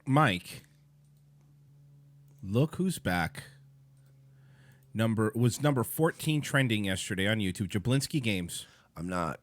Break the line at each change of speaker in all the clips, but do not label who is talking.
Mike, look who's back. Number 14 trending yesterday on YouTube. Jablinski Games.
I'm not.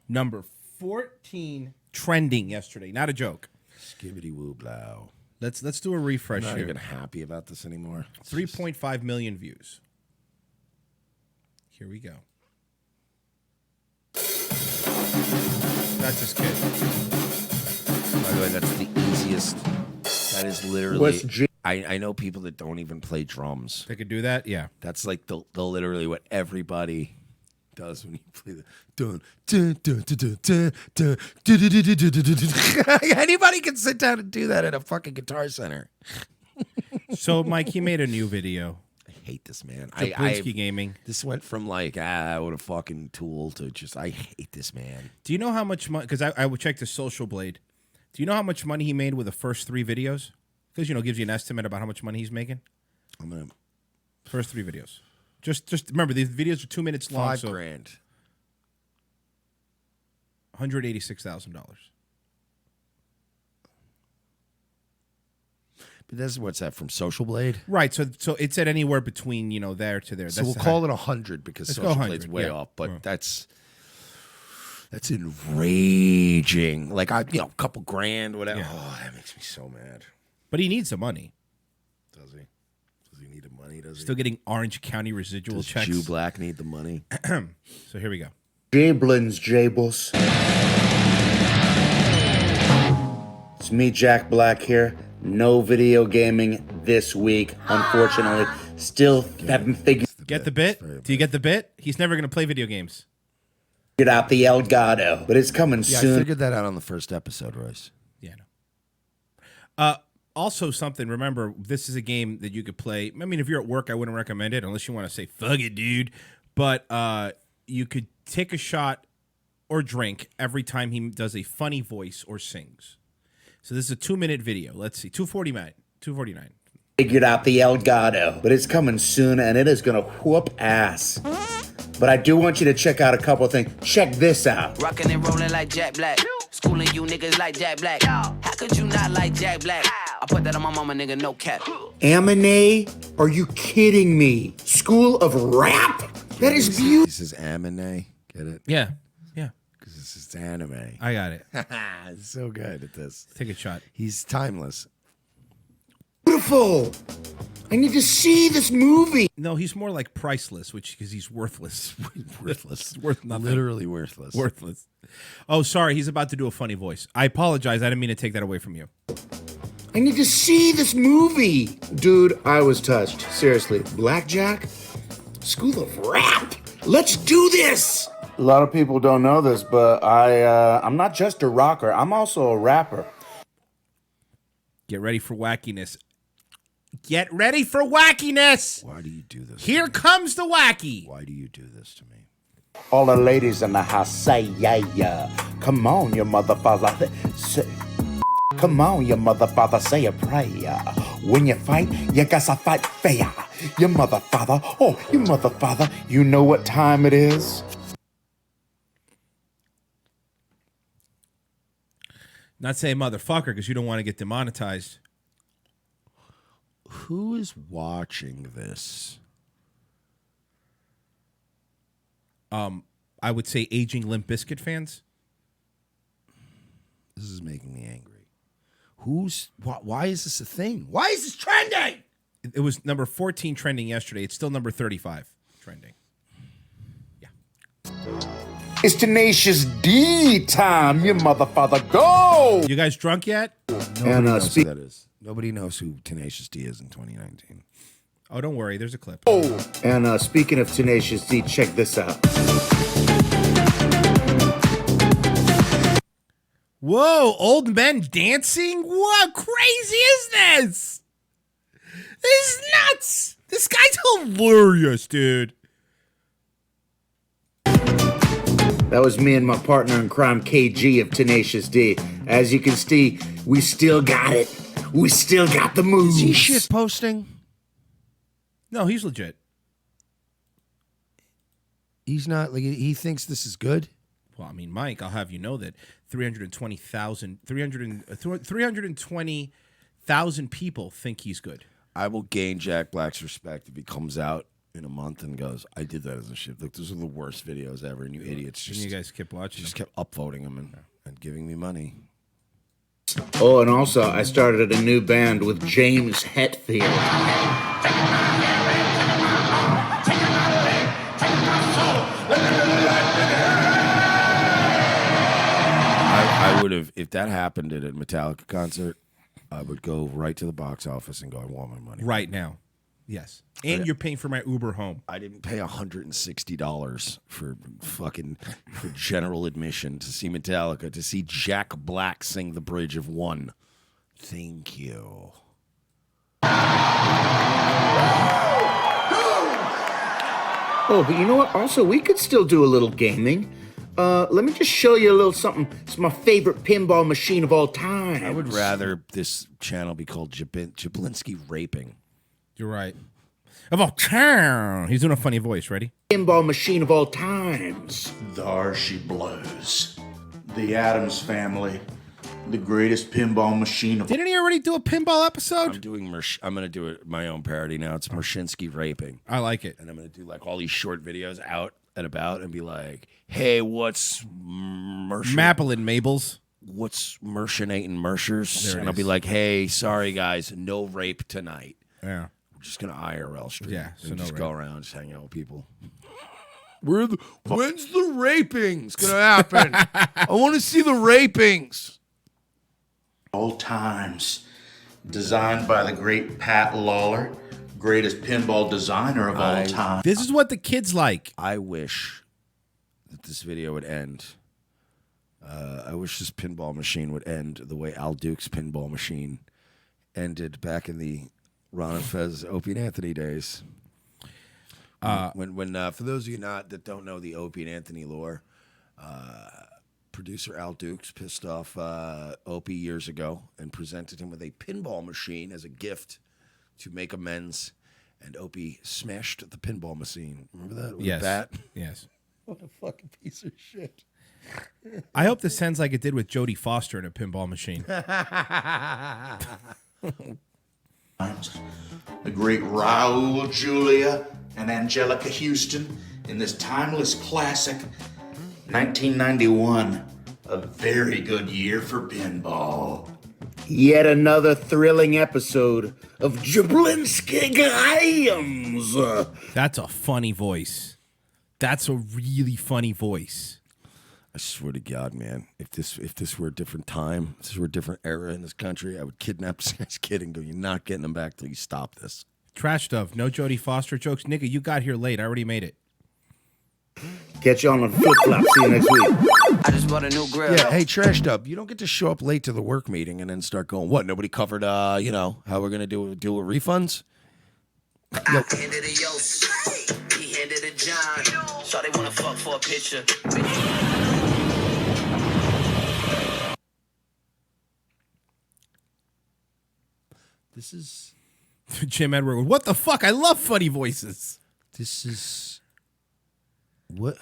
Number 14 trending yesterday. Not a joke.
Skibbity woo blow.
Let's do a refresh
I'm not
here.
even happy about this anymore.
3.5 million views. Here we go. That's his kid.
By the way, that's the easiest. That is literally. I know people that don't even play drums.
They could do that? Yeah.
That's like the literally what everybody does when you play the dun dun dun dun dun dun dun. Anybody can sit down and do that at a fucking Guitar Center.
So, Mike, he made a new video.
I hate this, man.
Jablinski Gaming.
This went from like, what a fucking tool to just, I hate this, man.
Do you know how much money, because I would check the Social Blade. Do you know how much money he made with the first 3 videos? Because, it gives you an estimate about how much money he's making.
I'm going to.
First 3 videos. Just remember, these videos are 2 minutes long.
$5 grand.
$186,000.
But this is what's that from Social Blade?
Right. So it said anywhere between, there to there.
So we'll call it 100 because Social Blade's way off. But
yeah.
That's enraging. Like a couple grand, whatever. Yeah. Oh, that makes me so mad.
But he needs the money.
Does he? Does he need the money? Does he?
Still getting Orange County residual checks.
Jew Black need the money?
So here we go.
Jablins, Jables. It's me, Jack Black here. No video gaming this week, unfortunately. Still haven't figured
Get the bit? Do you get the bit? He's never going to play video games.
out the Elgato, but it's coming soon.
I figured that out on the first episode, Royce.
Yeah, no. Also, something, remember, this is a game that you could play. I mean, if you're at work, I wouldn't recommend it unless you want to say, fuck it, dude. But you could take a shot or drink every time he does a funny voice or sings. So this is a 2-minute video. Let's see, 249.
Figured out the Elgato, but it's coming soon, and it is going to whoop ass. But I do want you to check out a couple of things. Check this out.
Rockin' and rollin' like Jack Black. Schooling you niggas like Jack Black. How could you not like Jack Black? I put that on my mama, nigga, no cap.
Amine? Are you kidding me? School of Rap? That is beautiful.
This is Amine. Get it?
Yeah.
Because this is anime.
I got it.
He's so good at this.
Take a shot.
He's timeless.
Beautiful. I need to see this movie.
No, he's more like priceless, because he's worthless.
Worthless.
Worth nothing.
Literally worthless.
Worthless. Oh, sorry. He's about to do a funny voice. I apologize. I didn't mean to take that away from you.
I need to see this movie. Dude, I was touched. Seriously. Blackjack? School of Rap? Let's do this. A lot of people don't know this, but I'm not just a rocker. I'm also a rapper.
Get ready for wackiness. Get ready for wackiness.
Why do you do this?
Here comes the wacky.
Why do you do this to me?
All the ladies in the house say, yeah. Come on, your mother father. Come on, your mother father, say a prayer. When you fight, you gotta fight fair. Your mother father, you know what time it is?
Not say motherfucker because you don't want to get demonetized.
Who is watching this?
I would say aging Limp Bizkit fans.
This is making me angry. Why is this a thing? Why is this trending?
It was number 14 trending yesterday. It's still number 35 trending. Yeah.
It's Tenacious D time, you mother father, go!
You guys drunk yet?
Nobody knows who that is. Nobody knows who Tenacious D is in 2019.
Oh, don't worry. There's a clip.
Oh, and speaking of Tenacious D, check this out.
Whoa, old men dancing? What crazy is this? This is nuts. This guy's hilarious, dude.
That was me and my partner in crime, KG of Tenacious D. As you can see, we still got it. We still got the moves.
Is he shit posting?
No, he's legit.
He's not, like, he thinks this is good?
Well, I mean, Mike, I'll have you know that 320,000 people think he's good.
I will gain Jack Black's respect if he comes out in a month and goes, I did that as a shit. Look, those are the worst videos ever, and you idiots
And
just,
you guys kept watching.
just kept upvoting them and giving me money.
Oh, and also, I started a new band with James Hetfield.
I would have, if that happened at a Metallica concert, I would go right to the box office and go, I want my money.
Right now. Yes. And you're paying for my Uber home.
I didn't pay $160 for general admission to see Metallica, to see Jack Black sing The Bridge of One. Thank you.
Oh, but you know what? Also, we could still do a little gaming. Let me just show you a little something. It's my favorite pinball machine of all time.
I would rather this channel be called Jablinski Raping.
You're right. Of all time. He's doing a funny voice. Ready?
Pinball machine of all times.
There she blows. The Addams Family, the greatest pinball machine of
Didn't he already do a pinball episode?
I'm going to do it my own parody now. It's Mershinsky Raping.
I like it.
And I'm going to do like all these short videos out and about and be like, hey, what's
Maplin Mabels.
What's Mershinating Mershers?
There it
And I'll be
is.
like, hey, sorry guys, no rape tonight.
Yeah.
We're just going to IRL stream.
Yeah, so
and
no
just
rape.
go around, just hang out with people. When's the rapings going to happen? I want to see the rapings.
all times. Designed by the great Pat Lawler, greatest pinball designer of all time.
This is what the kids like.
I wish that this video would end. I wish this pinball machine would end the way Al Duke's pinball machine ended back in the Ron and Fez, Opie and Anthony days. When for those of you that don't know the Opie and Anthony lore, producer Al Dukes pissed off Opie years ago and presented him with a pinball machine as a gift to make amends, and Opie smashed the pinball machine. Remember that? With
Yes.
a bat?
Yes.
What a fucking piece of shit.
I hope this ends like it did with Jodie Foster in a pinball machine.
The great Raul Julia and Angelica Houston in this timeless classic, 1991. A very good year for pinball.
Yet another thrilling episode of Jablinski Games.
That's a funny voice. That's a really funny voice.
I swear to God, man, if this were a different time, if this were a different era in this country, I would kidnap this guy's kid and go, you're not getting him back till you stop this.
Trash stuff. No Jodie Foster jokes. Nigga, you got here late. I already made it.
Catch you on the flip flop. See you next week.
I just bought a new grill.
Yeah, hey, Trash Dub, you don't get to show up late to the work meeting and then start going, what, nobody covered, how we're going to deal with refunds?
I handed a Yost. He handed a John. So they wanna fuck for a picture.
This is
Jim Edward. What the fuck? I love funny voices.
what?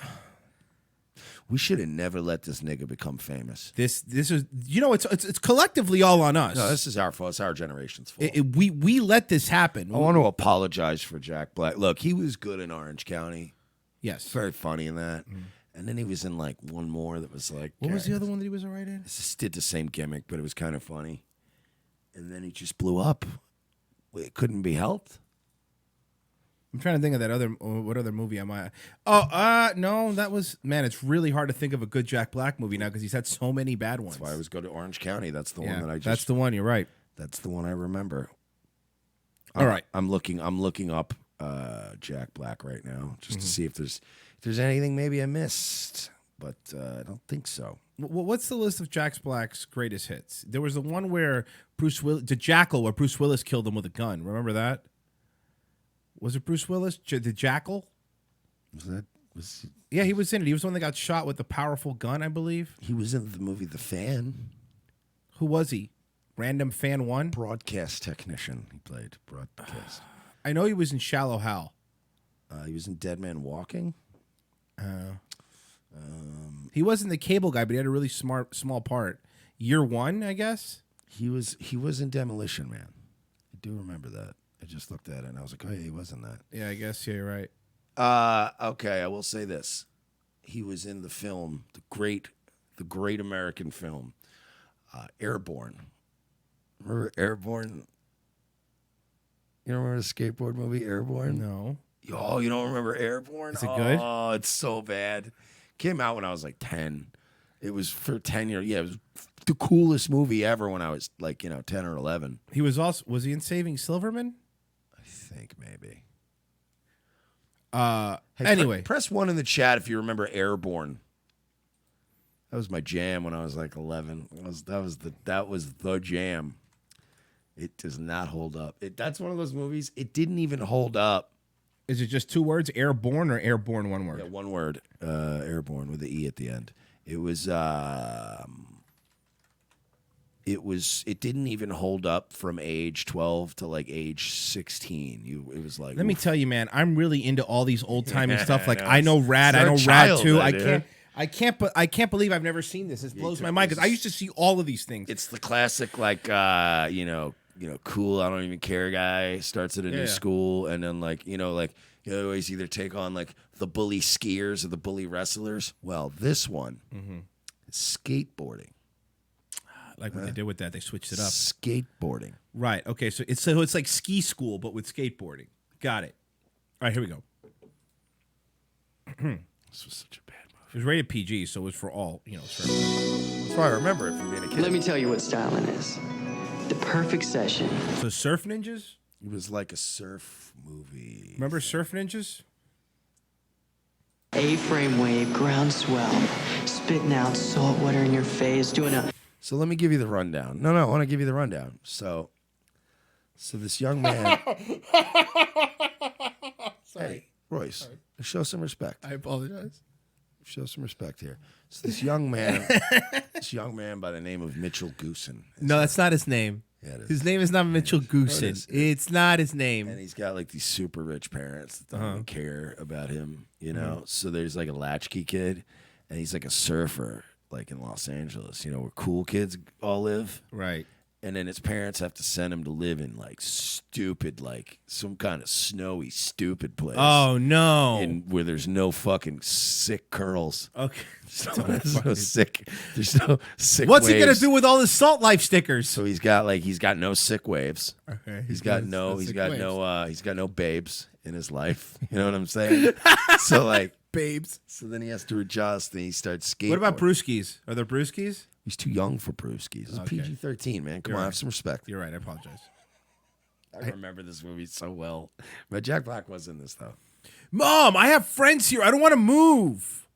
We should have never let this nigga become famous.
This is it's collectively all on us.
No, this is our fault. It's our generation's fault.
We let this happen.
I want to apologize for Jack Black. Look, he was good in Orange County.
Yes.
Very funny in that. And then he was in like one more that was like,
What was the other one that he was all right in?
This did the same gimmick, but it was kind of funny. And then he just blew up. It couldn't be helped.
I'm trying to think of that other. What other movie am I? Oh, no, that was man. It's really hard to think of a good Jack Black movie now because he's had so many bad ones.
That's why I always go to Orange County. That's the
Yeah,
one that I just.
that's the one. You're right.
That's the one I remember.
All right.
I'm looking up Jack Black right now just to see if there's anything maybe I missed, but I don't think so.
What's the list of Jack Black's greatest hits? There was the one where the Jackal, where Bruce Willis killed him with a gun. Remember that? Was it Bruce Willis? The Jackal? Yeah, he was in it. He was the one that got shot with the powerful gun, I believe.
He was in the movie The Fan.
Who was he? Random Fan 1?
Broadcast technician. He played broadcast.
I know he was in Shallow Hal.
He was in Dead Man Walking.
He wasn't the cable guy, but he had a really small part. Year one, I guess.
He was in Demolition Man. I do remember that. I just looked at it and I was like, oh yeah, he was in that.
Yeah, I guess you're right.
Okay, I will say this. He was in the film, the great American film, Airborne. Remember Airborne? You don't remember the skateboard movie Airborne?
No.
Oh, you don't remember Airborne?
Is it good?
Oh, it's so bad. Came out when I was like 10. It was for 10 years. Yeah, it was the coolest movie ever when I was like, 10 or 11.
He was he in Saving Silverman?
I think maybe.
Hey,
Anyway. Press 1 in the chat if you remember Airborne. That was my jam when I was like 11. That was the jam. It does not hold up. That's one of those movies. It didn't even hold up.
Is it just 2 words, Airborne or Airborne one word?
Yeah, one word, Airborne with the E at the end. It didn't even hold up from age 12 to like age 16. It was like,
Let me tell you, man, I'm really into all these old timey stuff. Like
no,
I know Rad, I know Rad 2. I
dude.
can't believe I've never seen this. It blows my mind because I used to see all of these things.
It's the classic, like, cool, I don't even care guy starts at a new school, and then you always either take on like the bully skiers or the bully wrestlers. Well, this one is skateboarding.
Like what they did with that, they switched it up.
Skateboarding.
Right. Okay. So it's like ski school, but with skateboarding. Got it. All right. Here we go.
This was such a bad movie.
It was rated PG, so it was for all.
That's why I remember it from being a kid.
Let me tell you what styling is. The perfect session.
So Surf Ninjas.
It was like a surf movie.
Remember Surf Ninjas?
A-frame wave, ground swell, spitting out salt water in your face, doing a...
So let me give you the rundown. No, I want to give you the rundown. So this young man...
Sorry.
Hey, Royce, show some respect.
I apologize.
Show some respect here. So this young man by the name of Mitchell Goosen.
No, that's not his name.
Yeah, it is.
His name is not Mitchell Goosen. It's not his name.
And he's got like these super rich parents that don't even care about him, So there's like a latchkey kid, and he's like a surfer, like in Los Angeles, where cool kids all live.
Right.
And then his parents have to send him to live in like stupid, like some kind of snowy, stupid place.
Oh no!
Where there's no fucking sick curls.
Okay.
There's no sick. There's no sick.
What's
waves.
he gonna do with all the Salt Life stickers?
So he's got no sick waves.
Okay.
He's got no babes in his life. You know what I'm saying? So like
babes.
So then he has to adjust, and he starts skateboarding.
What about Brewskis? Are there Brewskis?
He's too young for Brewskis. It's PG-13, man. Come on, have some respect.
You're right. I apologize.
I remember this movie so well. But Jack Black was in this, though.
Mom, I have friends here. I don't want to move.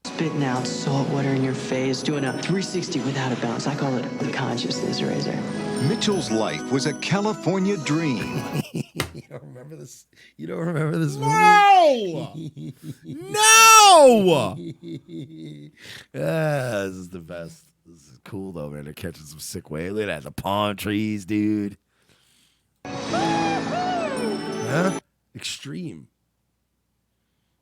Spitting out salt water in your face, doing a 360 without a bounce. I call it the consciousness razor.
Mitchell's life was a California dream.
You don't remember this? You don't remember this movie?
No! No!
This is the best. This is cool, though, man. They're catching some sick waves. Look at that. The palm trees, dude. Huh? Extreme.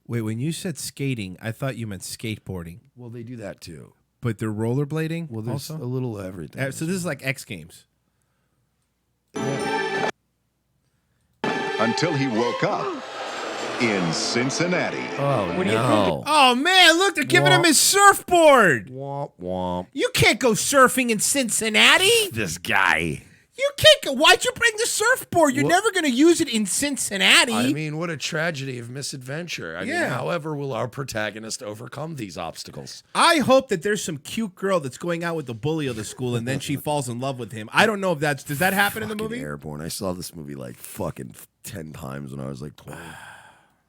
Wait, when you said skating, I thought you meant skateboarding.
Well, they do that, too.
But they're rollerblading?
Well, there's
also?
a little of everything.
So this is like X Games.
Until he woke up in Cincinnati.
Oh, no.
Oh, man, look, they're giving him his surfboard.
Womp, womp.
You can't go surfing in Cincinnati.
This guy.
You can't go. Why'd you bring the surfboard? You're never going to use it in Cincinnati.
I mean, what a tragedy of misadventure. I mean, however will our protagonist overcome these obstacles?
I hope that there's some cute girl that's going out with the bully of the school and then she falls in love with him. I don't know if does that happen in the movie?
Airborne. I saw this movie like fucking 10 times when I was like 12.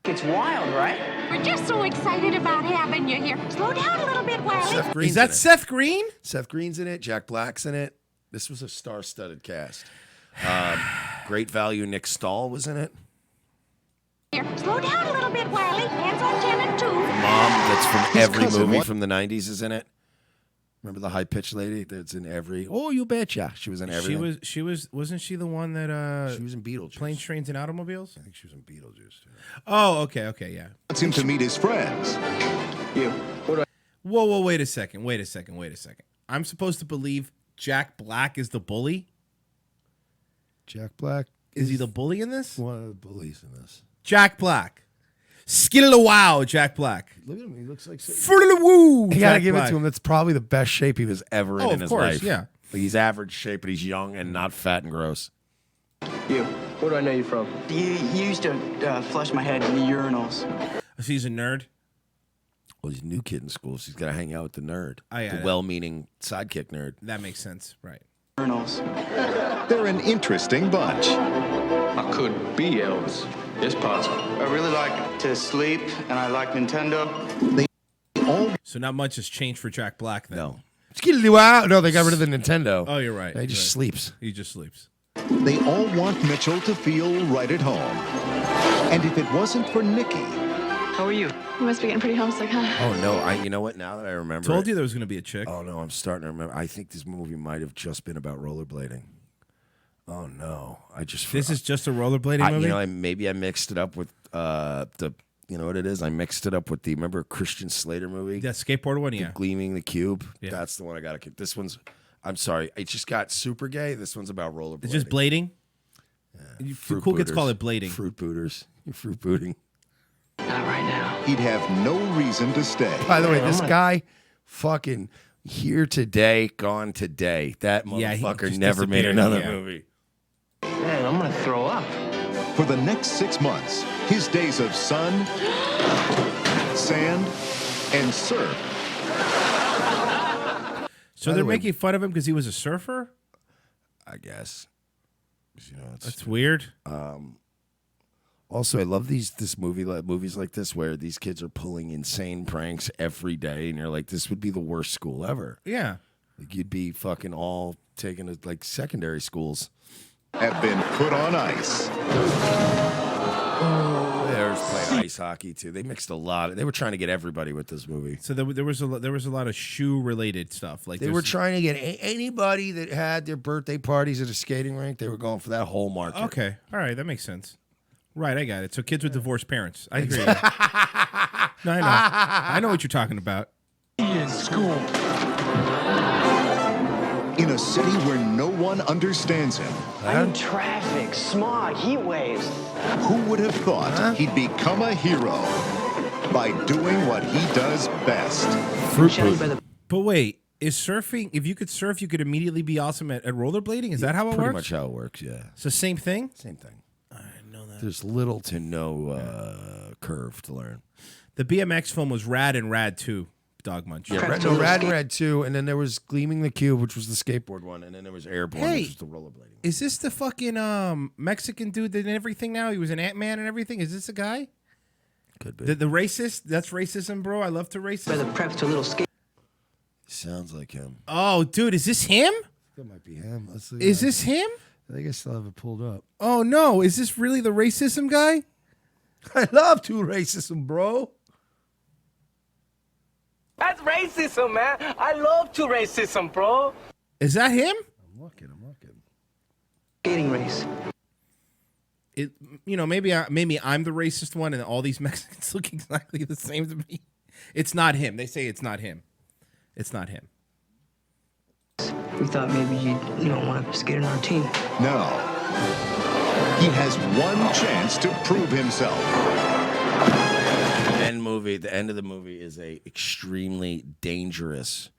It's wild, right?
We're just so excited about having you here. Slow down a little bit, Wiley.
Seth Green's
Is that
in it.
Seth Green?
Seth Green's in it. Jack Black's in it. This was a star-studded cast. Great value. Nick Stahl was in it.
Here, slow down a little bit, Wiley. Hands on 10 and 2.
The mom that's from every
cousin,
movie
what?
from the 90s is in it. Remember the high-pitched lady that's in every... Oh, you betcha. She was in everything.
Wasn't she the one that
She was in Beetlejuice.
Planes, Trains, and Automobiles?
I think she was in Beetlejuice, too.
Oh, okay, yeah.
Wants him to meet his friends.
Whoa, wait a second. I'm supposed to believe Jack Black is the bully?
Jack Black.
Is he the bully in this?
One of the bullies in this.
Jack Black. Skittle wow, Jack Black.
Look at him. He looks like...
Woo.
You gotta give it to him. That's probably the best shape he was ever in
of
his
course,
life.
yeah.
Like, he's average shape, but he's young and not fat and gross.
You. Where do I know you from? He used to flush my head in the urinals.
So he's a nerd?
Well, he's a new kid in school, so he's got to hang out with the nerd. The
The
well-meaning sidekick nerd.
That makes sense, right.
Urinals.
They're an interesting bunch.
I could be Elvis. It's possible.
I really like to sleep, and I like Nintendo.
So not much has changed for Jack Black then.
No. No, they got rid of the Nintendo.
Oh, you're right.
He just sleeps.
He just sleeps.
They all want Mitchell to feel right at home. And if it wasn't for Nikki...
How are you? You must be getting pretty homesick, huh?
Oh, no. You know what? Now that I remember
Told you there was going to be a chick.
Oh, no. I'm starting to remember. I think this movie might have just been about rollerblading. Oh, no.
This is just a rollerblading movie?
You know, maybe I mixed it up with the... You know what it is? I mixed it up with the... Remember Christian Slater movie?
That skateboard one, yeah.
Gleaming the Cube?
Yeah.
That's the one I got to... This one's... I'm sorry. It just got super gay. This one's about rollerblading.
It's just blading?
Yeah.
Cool kids call it blading.
Fruit booters. You're fruit booting.
Not right now.
He'd have no reason to stay.
By the way, this guy fucking here today, gone today. That motherfucker never made another movie.
Man, I'm gonna throw up.
For the next 6 months, his days of sun, sand, and surf.
So they're making fun of him because he was a surfer?
I guess. You know,
that's weird.
Also, I love movies like this where these kids are pulling insane pranks every day, and you're like, this would be the worst school ever.
Yeah.
Like, you'd be fucking all taken to like secondary schools.
Have been put on ice.
They were playing ice hockey too. They mixed a lot. They were trying to get everybody with this movie.
So there was a lot of shoe related stuff. Like
They were trying to get anybody that had their birthday parties at a skating rink. They were going for that whole market.
Okay, all right, that makes sense. Right, I got it. So kids with divorced parents. I agree. No, I know what you're talking about.
In school.
In a city where no one understands him.
I'm in traffic, smog, heat waves.
Who would have thought he'd become a hero by doing what he does best?
But wait, is surfing? If you could surf, you could immediately be awesome at rollerblading. Is that how it
Pretty
works?
much how it works. Yeah.
It's the same thing.
Same thing. I didn't know that. There's little to no curve to learn.
The BMX film was Rad and Rad 2. Dog Munch.
Yeah, Rad and Rad 2, and then there was Gleaming the Cube, which was the skateboard one, and then there was Airborne, which was the rollerblading.
Is this the fucking Mexican dude that did everything now? He was an Ant-Man and everything? Is this a guy?
Could be.
The racist? That's racism, bro. I love to racist.
By the preps to a little skate.
Sounds like him.
Oh, dude, is this him?
That might be him. Let's see.
Is this him?
I think I still have it pulled up.
Oh, no. Is this really the racism guy?
I love to racism, bro.
That's racism, man. I love to racism, bro.
Is that him?
I'm looking.
Skating race.
Maybe I'm the racist one, and all these Mexicans look exactly the same to me. It's not him. They say it's not him. It's not him.
We thought maybe you don't want to skate on our team.
No. He has one chance to prove himself.
The end of the movie is a extremely dangerous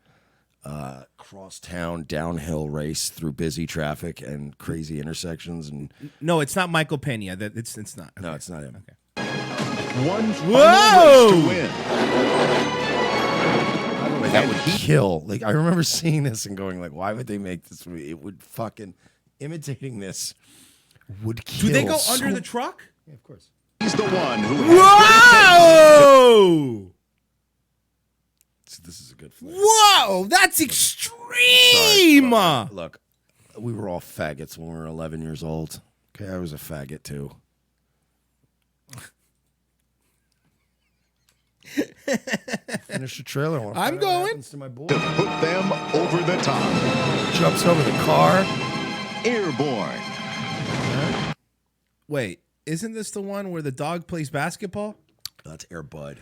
cross-town downhill race through busy traffic and crazy intersections. And
no, it's not Michael Pena. It's not. Okay.
No, it's not him.
Okay.
One final race to win.
That would kill. Like, I remember seeing this and going, like, why would they make this movie? It would fucking imitating this would kill.
Do they go under the truck?
Yeah, of course.
He's the one who.
Whoa!
This is a good flick.
Whoa! That's extreme.
Sorry, look, we were all faggots when we were 11 years old. Okay, I was a faggot too. Finish the trailer.
I'm going
To put them over the top.
Jumps over the car.
Airborne.
Wait, isn't this the one where the dog plays basketball?
That's Air Bud.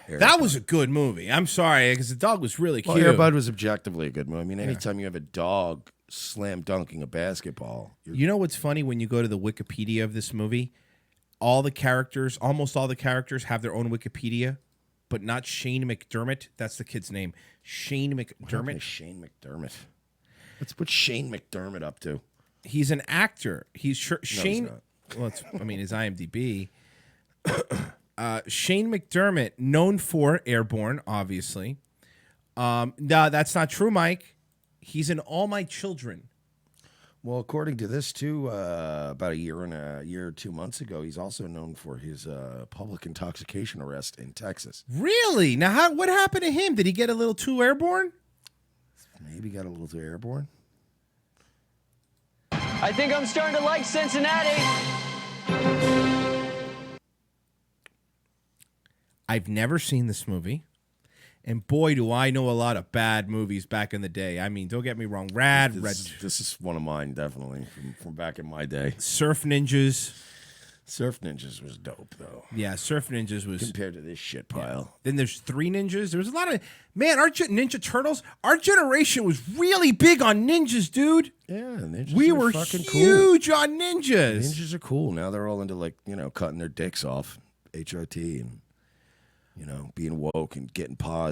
That was a good movie. I'm sorry, because the dog was really cute.
Well, Air Bud was objectively a good movie. I mean, anytime you have a dog slam dunking a basketball.
You know what's funny? When you go to the Wikipedia of this movie, almost all the characters have their own Wikipedia, but not Shane McDermott. That's the kid's name. Shane McDermott.
Shane McDermott. What's Shane McDermott up to?
He's an actor. He's Shane.
He's not.
Well, his IMDb. Shane McDermott, known for Airborne, obviously. No, that's not true, Mike. He's in All My Children.
Well, according to this, too, about a year or 2 months ago, he's also known for his public intoxication arrest in Texas.
Really? Now, what happened to him? Did he get a little too airborne?
Maybe got a little too airborne.
I think I'm starting to like Cincinnati.
I've never seen this movie. And boy, do I know a lot of bad movies back in the day. I mean, don't get me wrong.
This is one of mine, definitely, from back in my day.
Surf Ninjas.
Surf Ninjas was dope, though.
Yeah, Surf Ninjas was...
Compared to this shit pile.
Yeah. Then there's Three Ninjas. There was a lot of... Man, Ninja Turtles, our generation was really big on ninjas, dude.
Yeah, ninjas
we
are
were
fucking
huge
cool.
on ninjas.
Ninjas are cool. Now they're all into, cutting their dicks off, HOT, and, being woke and getting paws.